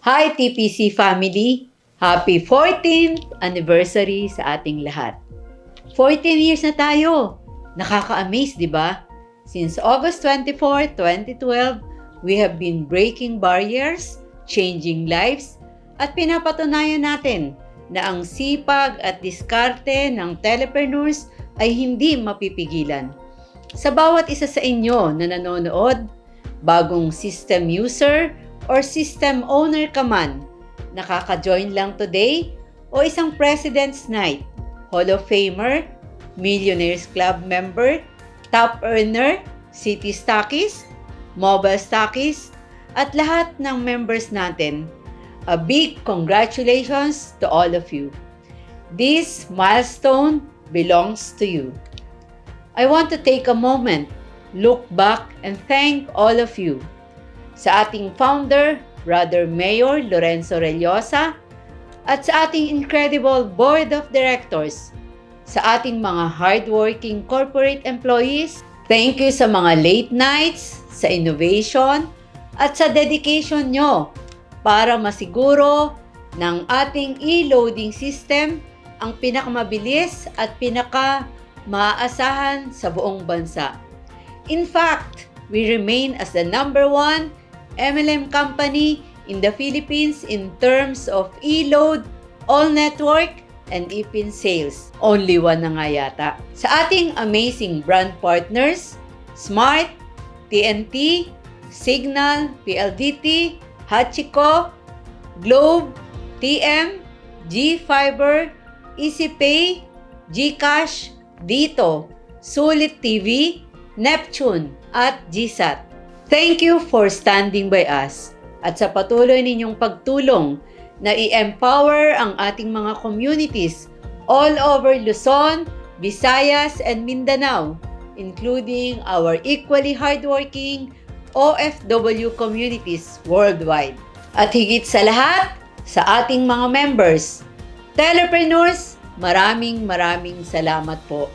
Hi TPC family! Happy 14th anniversary sa ating lahat. 14 years na tayo! Nakaka-amaze, di ba? Since August 24, 2012, we have been breaking barriers, changing lives, at pinapatunayan natin na ang sipag at diskarte ng telepreneurs ay hindi mapipigilan. Sa bawat isa sa inyo na nanonood, bagong system user or system owner ka man, nakaka-join lang today o isang President's Night, Hall of Famer, Millionaires Club member, top earner, City Stockist, Mobile Stockist, at lahat ng members natin, a big congratulations to all of you. This milestone belongs to you. I want to take a moment, look back, and thank all of you. Sa ating founder, Brother Mayor Lorenzo Rellosa, at sa ating incredible Board of Directors, sa ating mga hardworking corporate employees, thank you sa mga late nights, sa innovation, at sa dedication nyo para masiguro ng ating e-loading system ang pinakamabilis at pinaka-maaasahan sa buong bansa. In fact, we remain as the #1 MLM company in the Philippines in terms of e-load, all network, and e-pin sales. Only one na nga yata. Sa ating amazing brand partners, Smart, TNT, Signal, PLDT, Hachiko, Globe, TM, G-Fiber, EasyPay, GCash, Dito, Sulit TV, Neptune, at GSAT. Thank you for standing by us at sa patuloy ninyong pagtulong na i-empower ang ating mga communities all over Luzon, Visayas, and Mindanao, including our equally hardworking OFW communities worldwide. At higit sa lahat, sa ating mga members, telepreneurs, maraming salamat po.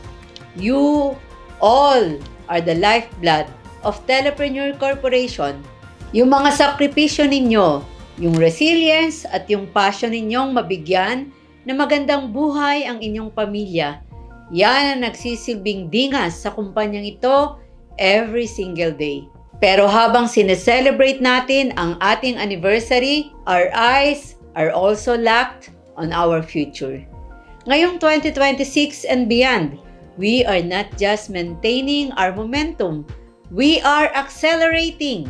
You all are the lifeblood of Telepreneur Corporation. Yung mga sakripisyo ninyo, yung resilience at yung passion ninyong mabigyan na magandang buhay ang inyong pamilya, yan ang nagsisilbing dingas sa kumpanyang ito every single day. Pero habang sineselebrate natin ang ating anniversary, our eyes are also locked on our future. Ngayong 2026 and beyond, we are not just maintaining our momentum, we are accelerating.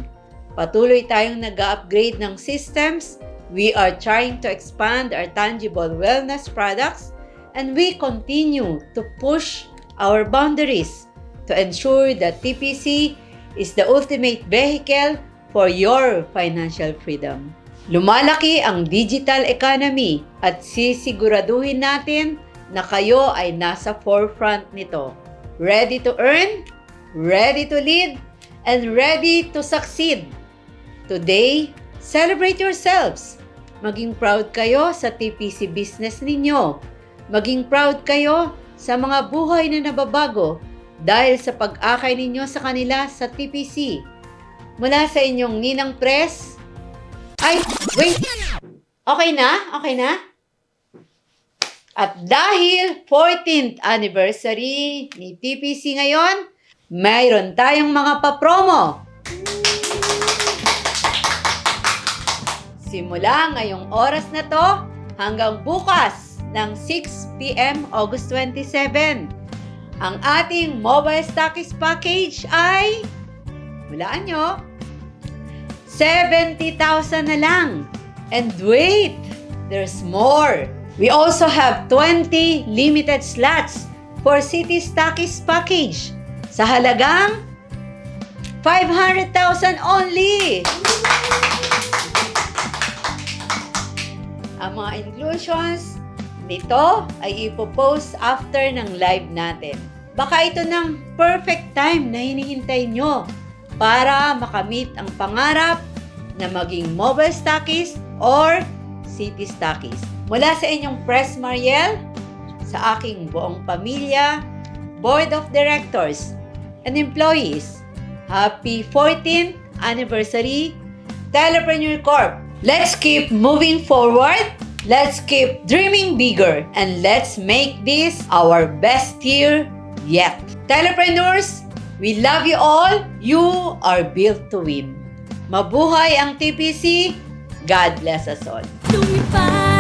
Patuloy tayong nag-upgrade ng systems. We are trying to expand our tangible wellness products, and we continue to push our boundaries to ensure that TPC is the ultimate vehicle for your financial freedom. Lumalaki ang digital economy at sisiguraduhin natin na kayo ay nasa forefront nito. Ready to earn? Ready to lead, and ready to succeed. Today, celebrate yourselves. Maging proud kayo sa TPC business ninyo. Maging proud kayo sa mga buhay na nababago dahil sa pag-akay ninyo sa kanila sa TPC. Mula sa inyong Ninang Press. Ay, wait! Okay na? Okay na? At dahil 14th anniversary ni TPC ngayon, mayroon tayong mga pa-promo. Simula ngayong oras na to hanggang bukas ng 6 p.m. August 27, ang ating Mobile Stockist Package ay, hulaan nyo, 70,000 na lang. And wait, there's more. We also have 20 limited slots for City Stockist Package sa halagang 500,000 only. Ang mga inclusions nito ay ipopost after ng live natin. Baka ito ng perfect time na hinihintay nyo para makamit ang pangarap na maging mobile stockist or city stockist. Mula sa inyong Press Mariel, sa aking buong pamilya, Board of Directors, and employees, happy 14th anniversary, Telepreneur Corp. Let's keep moving forward. Let's keep dreaming bigger. And let's make this our best year yet. Telepreneurs, we love you all. You are built to win. Mabuhay ang TPC. God bless us all. Lumipad